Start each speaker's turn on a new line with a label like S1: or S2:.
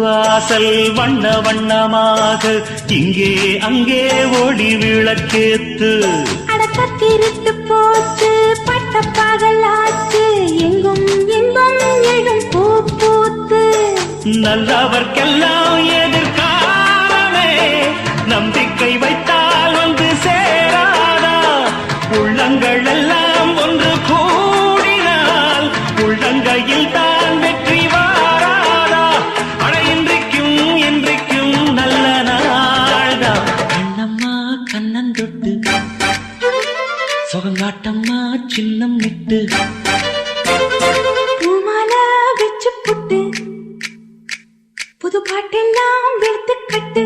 S1: வாசல் வண்ண வண்ணமாக இங்கே அங்கே ஒளி விளக்கேத்து
S2: அடக்கத்திருட்டு போச்சு பட்ட பகலாச்சு எங்கும் இன்பம் எழும் பூ பூத்து
S1: நல்லவர்க்கெல்லாம் எதிர்காலமே நம்பிக்கை வைத்தால் வந்து சேராதா உள்ளங்கள் எல்லாம் ஒன்று கூடினால் உள்ளங்கையில் தான் வெற்றி வாராதா அட இன்றைக்கும் இன்றைக்கும் நல்ல நாள்தான் கண்ணம்மா கண்ணன் தொட்டு சுகங்காட்டம்மா சின்னம் விட்டு
S2: பூமாலா வச்சு புட்டு புது பாட்டெல்லாம் வெளுத்து கட்டு